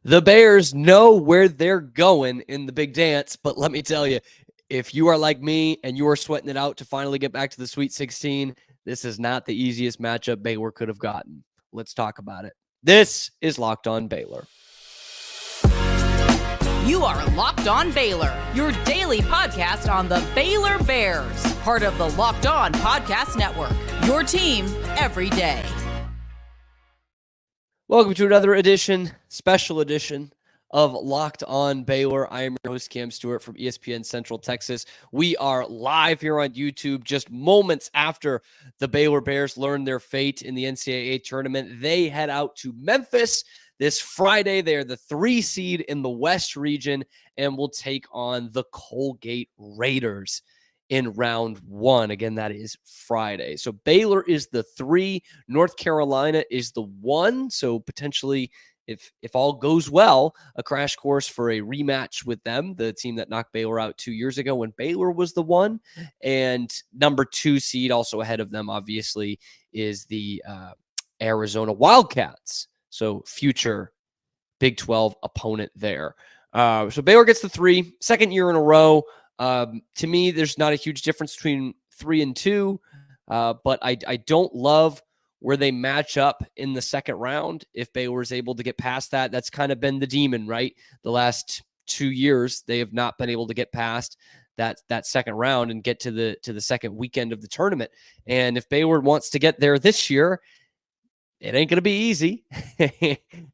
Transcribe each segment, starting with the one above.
The Bears know where they're going in the big dance, but let me tell you, if you are like me and you are sweating it out to finally get back to the Sweet 16, this is not the easiest matchup Baylor could have gotten. Let's talk about it. This is Locked On Baylor. You are Locked On Baylor, your daily podcast on the Baylor Bears, part of the Locked On Podcast Network, your team every day. Welcome to another special edition of Locked On Baylor. I am your host, Cam Stewart from ESPN Central Texas. We are live here on YouTube just moments after the Baylor Bears learned their fate in the NCAA tournament. They head out to Memphis this Friday. They are the 3 seed in the West region and will take on the Colgate Raiders in round 1. Again, that is Friday. So Baylor is the 3, North Carolina is the 1. So potentially, if all goes well, a crash course for a rematch with them, the team that knocked Baylor out 2 years ago when Baylor was the 1. And number 2 seed, also ahead of them, obviously, is the Arizona Wildcats. So future Big 12 opponent there. So Baylor gets the 3, second year in a row. To me, there's not a huge difference between 3 and 2, but I don't love where they match up in the second round. If Baylor is able to get past that, that's kind of been the demon, right? The last 2 years, they have not been able to get past that second round and get to the second weekend of the tournament. And if Baylor wants to get there this year, it ain't going to be easy.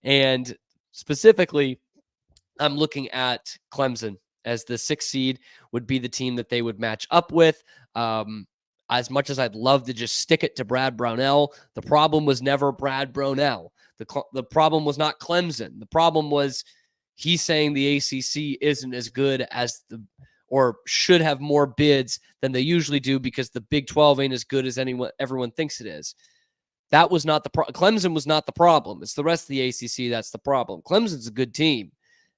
And specifically, I'm looking at Clemson as the 6th seed would be the team that they would match up with. As much as I'd love to just stick it to Brad Brownell, the problem was never Brad Brownell. The problem was not Clemson. The problem was he's saying the ACC isn't as good as or should have more bids than they usually do because the Big 12 ain't as good as everyone thinks it is. That was not the problem. Clemson was not the problem. It's the rest of the ACC that's the problem. Clemson's a good team.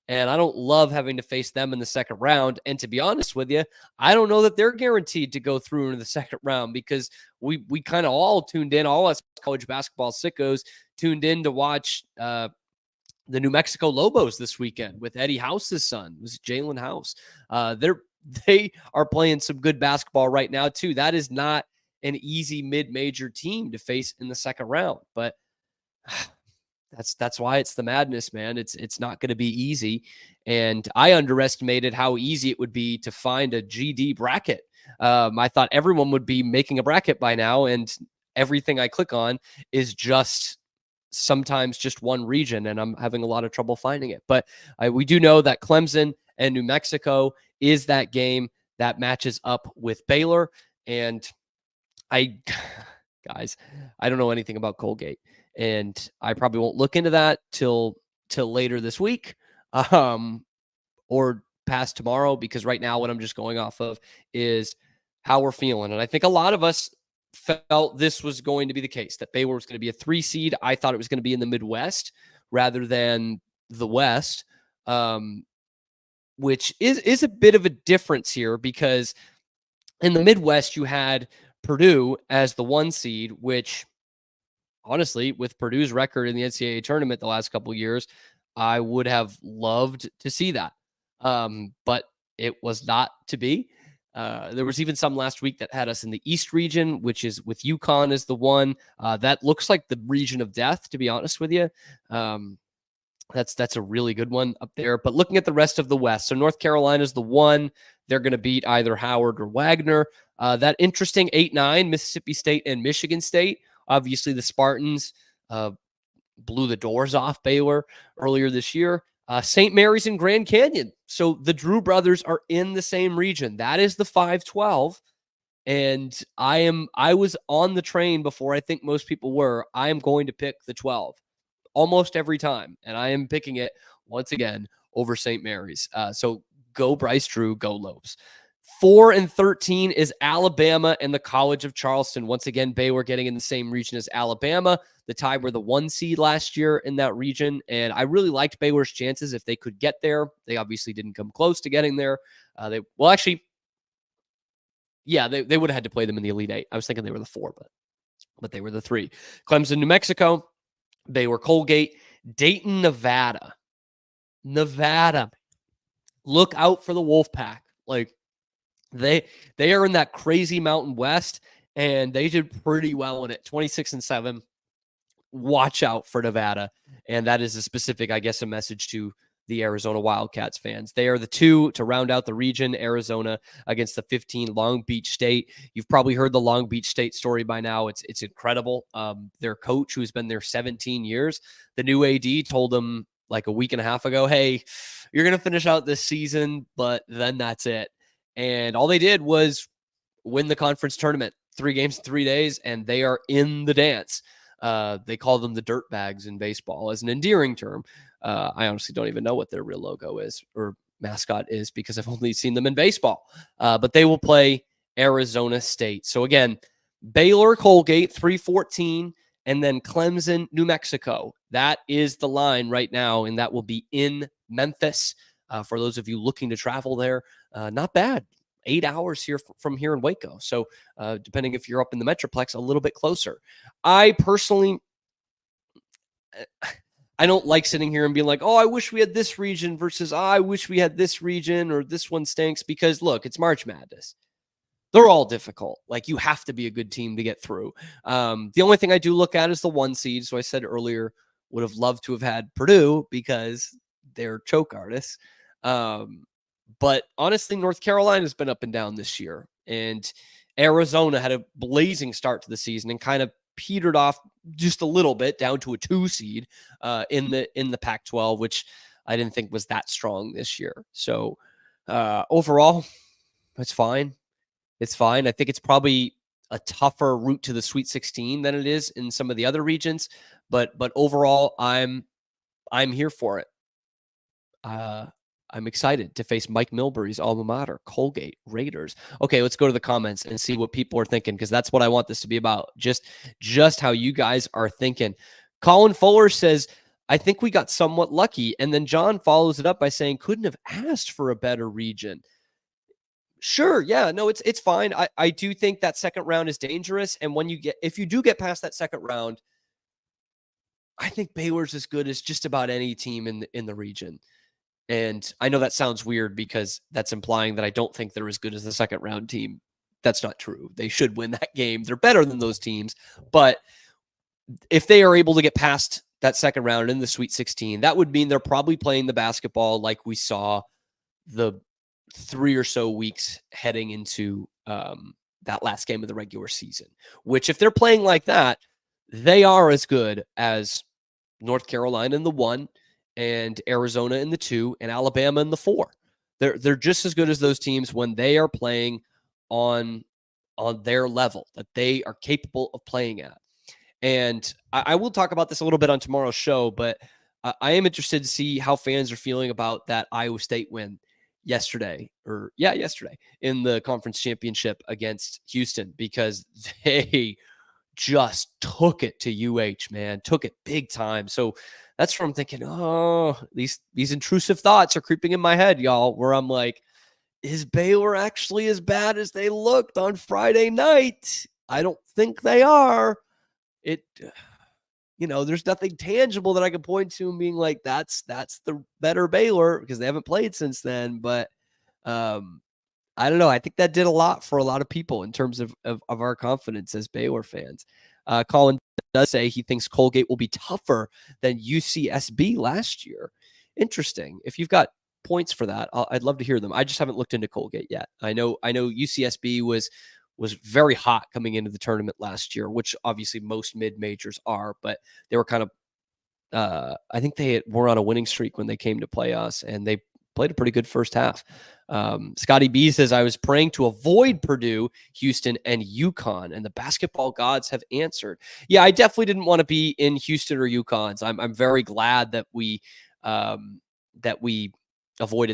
And I don't love having to face them in the second round. And to be honest with you, I don't know that they're guaranteed to go through into the second round because we kind of all tuned in, all us college basketball sickos tuned in to watch the New Mexico Lobos this weekend with Eddie House's son. It was Jalen House. They are playing some good basketball right now too. That is not an easy mid-major team to face in the second round, but that's why it's the madness, man. It's not going to be easy. And I underestimated how easy it would be to find a GD bracket. I thought everyone would be making a bracket by now, and everything I click on is sometimes just one region, and I'm having a lot of trouble finding it. But we do know that Clemson and New Mexico is that game that matches up with Baylor. And guys, I don't know anything about Colgate. And I probably won't look into that till later this week or past tomorrow, because right now what I'm just going off of is how we're feeling. And I think a lot of us felt this was going to be the case, that Baylor was going to be a 3 seed. I thought it was going to be in the Midwest rather than the West, which is a bit of a difference here, because in the Midwest you had Purdue as the 1 seed, which honestly, with Purdue's record in the NCAA tournament the last couple of years, I would have loved to see that. But it was not to be. There was even some last week that had us in the East region, which is with UConn as the 1. That looks like the region of death, to be honest with you. That's a really good one up there. But looking at the rest of the West, so North Carolina's the 1. They're going to beat either Howard or Wagner. That interesting 8-9, Mississippi State and Michigan State. Obviously, the Spartans blew the doors off Baylor earlier this year. St. Mary's and Grand Canyon. So the Drew brothers are in the same region. That is the 5-12. And I was on the train before I think most people were. I am going to pick the 12 almost every time. And I am picking it once again over St. Mary's. So go Bryce Drew, go Lopes. 4-13 is Alabama and the College of Charleston. Once again, Baylor getting in the same region as Alabama. The tie were the 1 seed last year in that region. And I really liked Baylor's chances if they could get there. They obviously didn't come close to getting there. They would have had to play them in the Elite 8. I was thinking they were the 4, but they were the 3. Clemson, New Mexico. They were Colgate. Dayton, Nevada. Nevada. Look out for the Wolfpack. Like they are in that crazy Mountain West, and they did pretty well in it. 26-7. Watch out for Nevada. And that is a specific, I guess, a message to the Arizona Wildcats fans. They are the 2 to round out the region, Arizona against the 15 Long Beach State. You've probably heard the Long Beach State story by now. It's incredible. Their coach, who's been there 17 years, the new AD told them like a week and a half ago, hey, you're going to finish out this season, but then that's it. And all they did was win the conference tournament, 3 games in 3 days, and they are in the dance. They call them the dirt bags in baseball as an endearing term. I honestly don't even know what their real logo is or mascot is because I've only seen them in baseball. But they will play Arizona State. So again, Baylor, Colgate, 3:14, and then Clemson, New Mexico. That is the line right now, and that will be in Memphis. For those of you looking to travel there, not bad. 8 hours here from here in Waco. So depending if you're up in the Metroplex, a little bit closer. I personally, I don't like sitting here and being like, oh, I wish we had this region versus I wish we had this region or this one stinks, because look, it's March Madness. They're all difficult. Like, you have to be a good team to get through. The only thing I do look at is the 1 seed. So I said earlier, would have loved to have had Purdue because they're choke artists. But honestly, North Carolina has been up and down this year, and Arizona had a blazing start to the season and kind of petered off just a little bit down to a 2 seed in the Pac-12, which I didn't think was that strong this year. So overall, it's fine. It's fine. I think it's probably a tougher route to the Sweet 16 than it is in some of the other regions, but overall, I'm here for it. I'm excited to face Mike Milbury's alma mater, Colgate Raiders. Okay, let's go to the comments and see what people are thinking, because that's what I want this to be about. Just how you guys are thinking. Colin Fuller says, I think we got somewhat lucky. And then John follows it up by saying, couldn't have asked for a better region. Sure, yeah, no, it's fine. I do think that second round is dangerous. And if you do get past that second round, I think Baylor's as good as just about any team in the region. And I know that sounds weird because that's implying that I don't think they're as good as the second round team. That's not true. They should win that game. They're better than those teams. But if they are able to get past that second round in the Sweet 16, that would mean they're probably playing the basketball like we saw the 3 or so weeks heading into that last game of the regular season, which if they're playing like that, they are as good as North Carolina in the 1, and Arizona in the 2, and Alabama in the 4. They're just as good as those teams when they are playing on their level that they are capable of playing at. And I will talk about this a little bit on tomorrow's show, but I am interested to see how fans are feeling about that Iowa State win yesterday in the conference championship against Houston, because they just took it to UH, man, took it big time. So that's where I'm thinking, oh, these intrusive thoughts are creeping in my head, y'all, where I'm like, is Baylor actually as bad as they looked on Friday night? I don't think they are. There's nothing tangible that I can point to and being like, that's the better Baylor, because they haven't played since then. But I don't know. I think that did a lot for a lot of people in terms of our confidence as Baylor fans. Colin does say he thinks Colgate will be tougher than UCSB last year. Interesting. If you've got points for that, I'd love to hear them. I just haven't looked into Colgate yet. I know UCSB was very hot coming into the tournament last year, which obviously most mid-majors are, but they were kind of, I think they were on a winning streak when they came to play us, and they played a pretty good first half. Scotty B says, I was praying to avoid Purdue, Houston, and UConn, and the basketball gods have answered. Yeah, I definitely didn't want to be in Houston or UConn. So I'm very glad that we avoided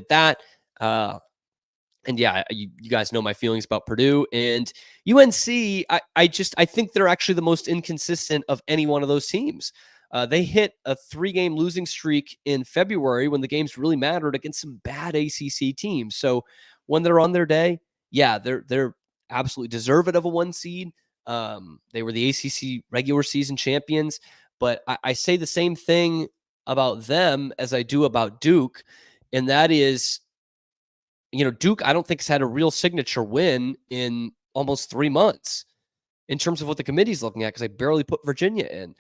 that. And yeah, you guys know my feelings about Purdue and UNC. I think they're actually the most inconsistent of any one of those teams. They hit a 3-game losing streak in February when the games really mattered against some bad ACC teams. So when they're on their day, yeah, they're absolutely deserving of a 1 seed. They were the ACC regular season champions, but I say the same thing about them as I do about Duke, and that is, Duke, I don't think has had a real signature win in almost 3 months in terms of what the committee's looking at, because I barely put Virginia in.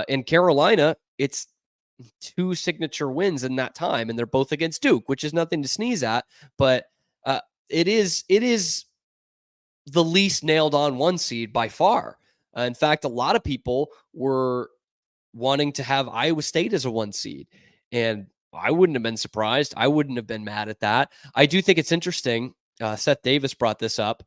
In Carolina, it's 2 signature wins in that time, and they're both against Duke, which is nothing to sneeze at, but it is the least nailed on 1 seed by far. In fact, a lot of people were wanting to have Iowa State as a 1 seed, and I wouldn't have been surprised. I wouldn't have been mad at that. I do think it's interesting. Seth Davis brought this up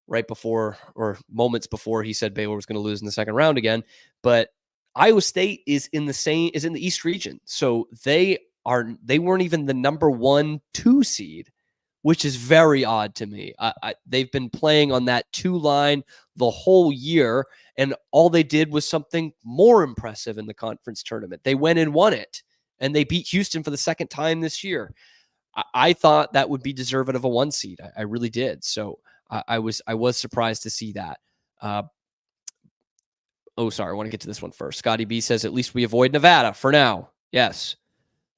right before, or moments before, he said Baylor was going to lose in the second round again. But Iowa State is in the East region, so they weren't even the number 1-2 seed, which is very odd to me. They've been playing on that 2 line the whole year, and all they did was something more impressive in the conference tournament. They went and won it, and they beat Houston for the second time this year. I thought that would be deserving of a 1 seed. I really did. So I was surprised to see that. Sorry, I want to get to this one first. Scotty B says, at least we avoid Nevada for now. Yes,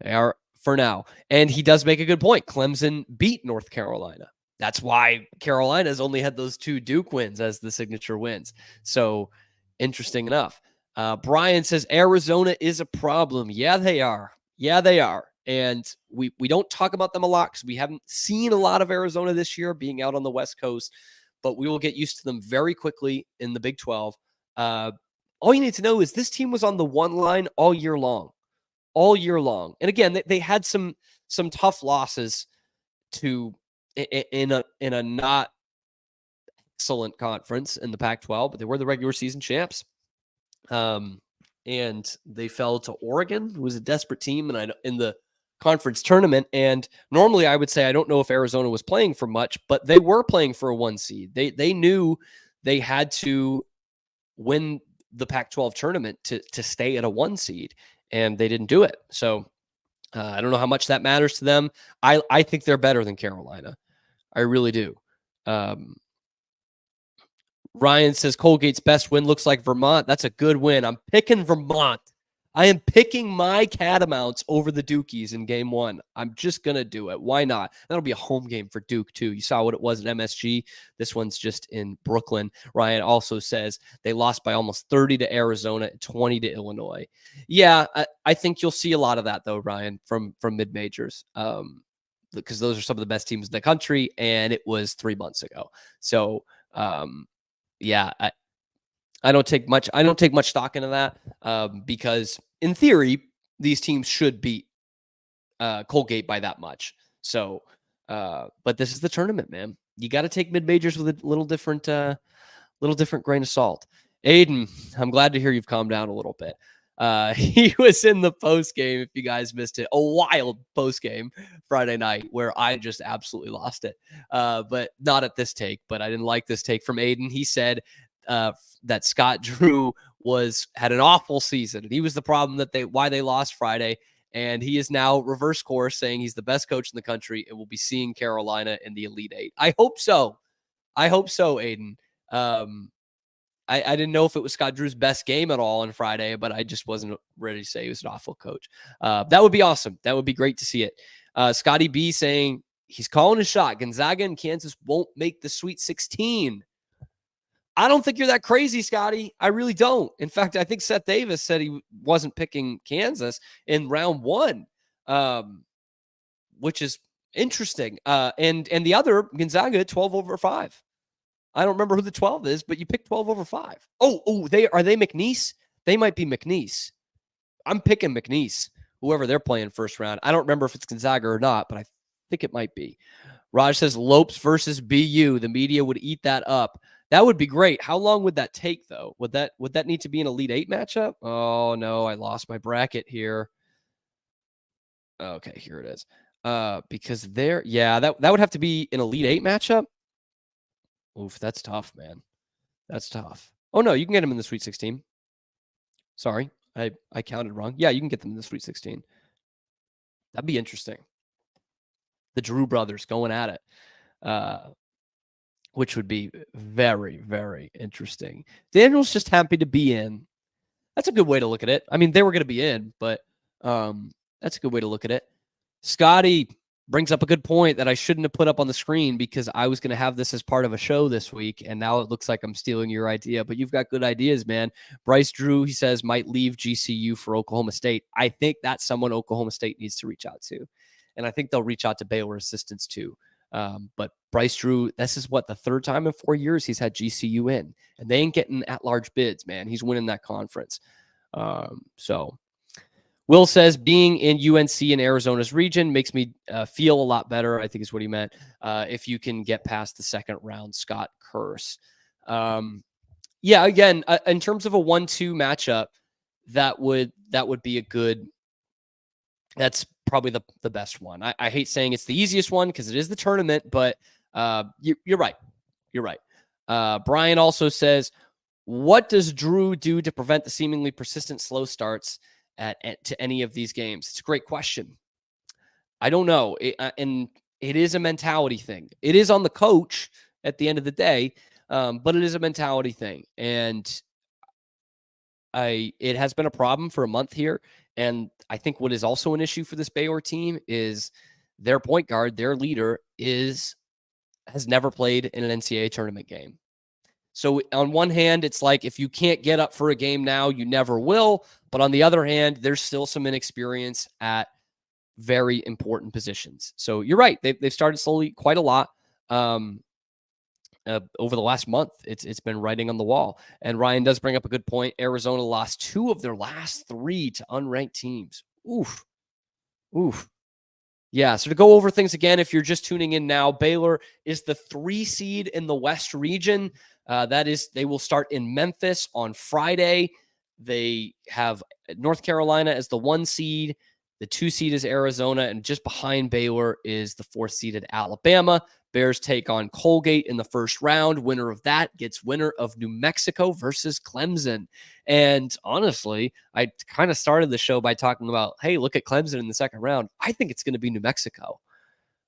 they are for now. And he does make a good point. Clemson beat North Carolina. That's why Carolina's only had those 2 Duke wins as the signature wins. So interesting enough. Brian says, Arizona is a problem. Yeah, they are. Yeah, they are. And we don't talk about them a lot because we haven't seen a lot of Arizona this year being out on the West Coast, but we will get used to them very quickly in the Big 12. All you need to know is this team was on the 1 line all year long. And again, they had some tough losses to in a not excellent conference in the Pac-12, but they were the regular season champs. And they fell to Oregon, who was a desperate team in the conference tournament. And normally I would say I don't know if Arizona was playing for much, but they were playing for a 1 seed. They knew they had to win the Pac-12 tournament to stay at a 1 seed, and they didn't do it. So I don't know how much that matters to them. I think they're better than Carolina. I really do. Ryan says Colgate's best win looks like Vermont. That's a good win. I'm picking Vermont. I am picking my Catamounts over the Dukies in game 1. I'm just going to do it. Why not? That'll be a home game for Duke, too. You saw what it was at MSG. This one's just in Brooklyn. Ryan also says they lost by almost 30 to Arizona, 20 to Illinois. Yeah, I think you'll see a lot of that, though, Ryan, from mid-majors, because those are some of the best teams in the country, and it was 3 months ago. So, yeah, I don't take much stock into that because in theory these teams should beat Colgate by that much. So, but this is the tournament, man. You got to take mid majors with a little different grain of salt. Aiden, I'm glad to hear you've calmed down a little bit. He was in the post game. If you guys missed it, a wild post game Friday night where I just absolutely lost it. But not at this take. But I didn't like this take from Aiden. He said that Scott Drew had an awful season, and he was the problem why they lost Friday. And he is now reverse course, saying he's the best coach in the country and will be seeing Carolina in the Elite Eight. I hope so. Aiden. I didn't know if it was Scott Drew's best game at all on Friday, but I just wasn't ready to say he was an awful coach. That would be awesome. That would be great to see it. Scotty B saying he's calling his shot. Gonzaga and Kansas won't make the Sweet 16. I don't think you're that crazy, Scotty. I really don't. In fact, I think Seth Davis said he wasn't picking Kansas in round 1, which is interesting. And the other, Gonzaga, 12/5. I don't remember who the 12 is, but you picked 12/5. Oh, are they McNeese? They might be McNeese. I'm picking McNeese, whoever they're playing first round. I don't remember if it's Gonzaga or not, but I think it might be. Raj says Lopes versus BU. The media would eat that up. That would be great. How long would that take, though? Would that need to be an Elite Eight matchup? Oh, no, I lost my bracket here. Okay, here it is. Because that would have to be an Elite Eight matchup. Oof, that's tough, man. That's tough. Oh, no, you can get them in the Sweet 16. Sorry, I counted wrong. Yeah, you can get them in the Sweet 16. That'd be interesting. The Drew brothers going at it. Which would be very, very interesting. Daniel's just happy to be in. That's a good way to look at it. I mean, they were going to be in, but That's a good way to look at it. Scotty brings up a good point that I shouldn't have put up on the screen because I was going to have this as part of a show this week, and now it looks like I'm stealing your idea, but you've got good ideas, man. Bryce Drew, he says, might leave GCU for Oklahoma State. I think that's someone Oklahoma State needs to reach out to, and I think they'll reach out to Baylor assistants too. But Bryce Drew, this is what, the third time in 4 years he's had GCU in, and they ain't getting at-large bids, man. He's winning that conference. So Will says, being in UNC in Arizona's region makes me feel a lot better, I think is what he meant, if you can get past the second round, Scott Curse. Yeah, again, in terms of a 1-2 matchup, that would be a good, that's probably the best one. I hate saying it's the easiest one because it is the tournament, but you're right. You're right. Brian also says, what does Drew do to prevent the seemingly persistent slow starts to any of these games? It's a great question. I don't know. And it is a mentality thing. It is on the coach at the end of the day, but it is a mentality thing. And it has been a problem for a month here. And I think what is also an issue for this Baylor team is their point guard, their leader, has never played in an NCAA tournament game. So on one hand, it's like if you can't get up for a game now, you never will. But on the other hand, there's still some inexperience at very important positions. So you're right. They've started slowly quite a lot over the last month. It's been writing on the wall. And Ryan does bring up a good point. Arizona lost 2 of their last 3 to unranked teams. Oof. Yeah, so to go over things again, if you're just tuning in now, Baylor is the 3 seed in the West region. That is, they will start in Memphis on Friday. They have North Carolina as the 1 seed. The 2 seed is Arizona, and just behind Baylor is the 4th seeded Alabama. Bears take on Colgate in the first round. Winner of that gets winner of New Mexico versus Clemson. And honestly, I kind of started the show by talking about, hey, look at Clemson in the second round. I think it's going to be New Mexico.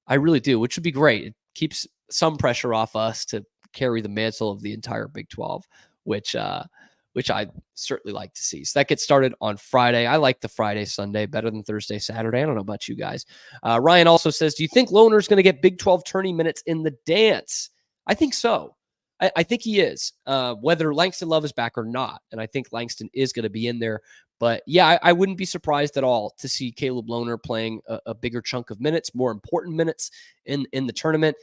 I really do, which would be great. It keeps some pressure off us to carry the mantle of the entire Big 12, which I certainly like to see. So that gets started on Friday. I like the Friday, Sunday better than Thursday, Saturday. I don't know about you guys. Ryan also says, do you think Lohner's going to get Big 12 tourney minutes in the dance? I think so. I think he is, whether Langston Love is back or not. And I think Langston is going to be in there. But yeah, I wouldn't be surprised at all to see Caleb Lohner playing a bigger chunk of minutes, more important minutes in the tournament.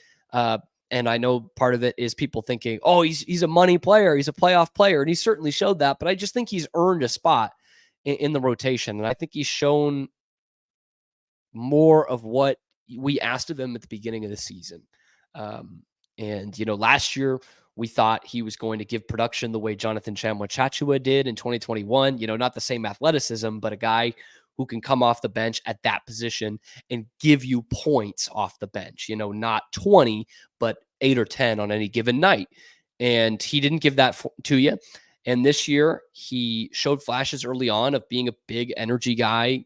And I know part of it is people thinking, oh, he's a money player. He's a playoff player. And he certainly showed that. But I just think he's earned a spot in the rotation. And I think he's shown more of what we asked of him at the beginning of the season. And, last year we thought he was going to give production the way Jonathan Chamwa-Chachua did in 2021. Not the same athleticism, but a guy who can come off the bench at that position and give you points off the bench, not 20, but 8 or 10 on any given night. And he didn't give that to you. And this year he showed flashes early on of being a big energy guy,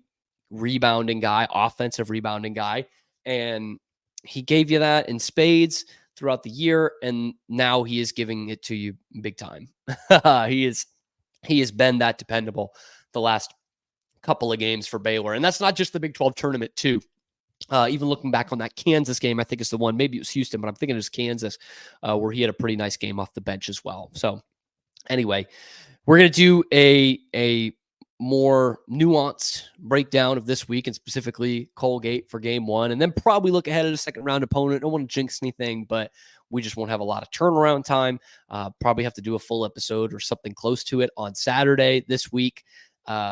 rebounding guy, offensive rebounding guy. And he gave you that in spades throughout the year. And now he is giving it to you big time. He has been that dependable the last couple of games for Baylor. And that's not just the Big 12 tournament too. Even looking back on that Kansas game, I think it's the one, maybe it was Houston, but I'm thinking it was Kansas, where he had a pretty nice game off the bench as well. So anyway, we're going to do a more nuanced breakdown of this week and specifically Colgate for game 1, and then probably look ahead at a second round opponent. I don't want to jinx anything, but we just won't have a lot of turnaround time. Probably have to do a full episode or something close to it on Saturday this week.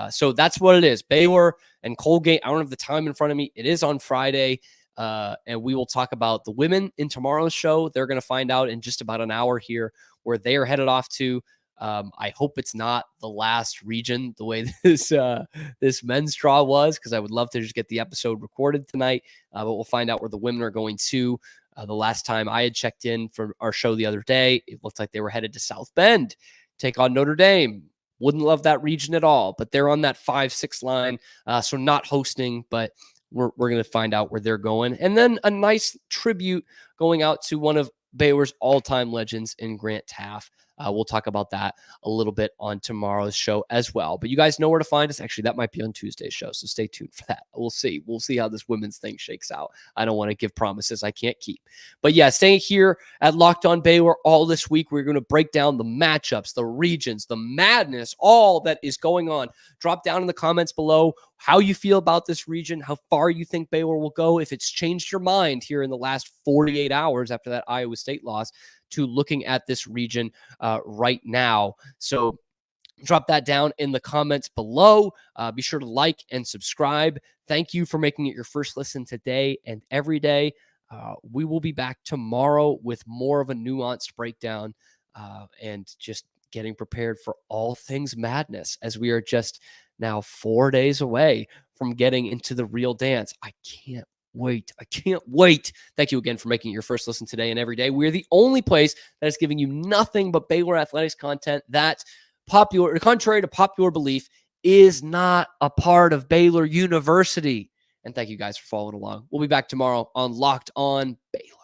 So that's what it is. Baylor and Colgate. I don't have the time in front of me. It is on Friday. And we will talk about the women in tomorrow's show. They're going to find out in just about an hour here where they are headed off to. I hope it's not the last region the way this men's draw was, because I would love to just get the episode recorded tonight. But we'll find out where the women are going to. The last time I had checked in for our show the other day, it looked like they were headed to South Bend, take on Notre Dame. Wouldn't love that region at all, but they're on that 5-6 line. So not hosting, but we're going to find out where they're going. And then a nice tribute going out to one of Baylor's all-time legends in Grant Taff. We'll talk about that a little bit on tomorrow's show as well. But you guys know where to find us. Actually, that might be on Tuesday's show, so stay tuned for that. We'll see. We'll see how this women's thing shakes out. I don't want to give promises I can't keep. But yeah, staying here at Locked On Baylor all this week, we're going to break down the matchups, the regions, the madness, all that is going on. Drop down in the comments below how you feel about this region, how far you think Baylor will go, if it's changed your mind here in the last 48 hours after that Iowa State loss to looking at this region right now. So drop that down in the comments below. Be sure to like and subscribe. Thank you for making it your first listen today and every day. We will be back tomorrow with more of a nuanced breakdown and just getting prepared for all things madness as we are just now 4 days away from getting into the real dance. I can't wait. I can't wait. Thank you again for making it your first listen today and every day. We're the only place that is giving you nothing but Baylor athletics content that, contrary to popular belief, is not a part of Baylor University. And thank you guys for following along. We'll be back tomorrow on Locked On Baylor.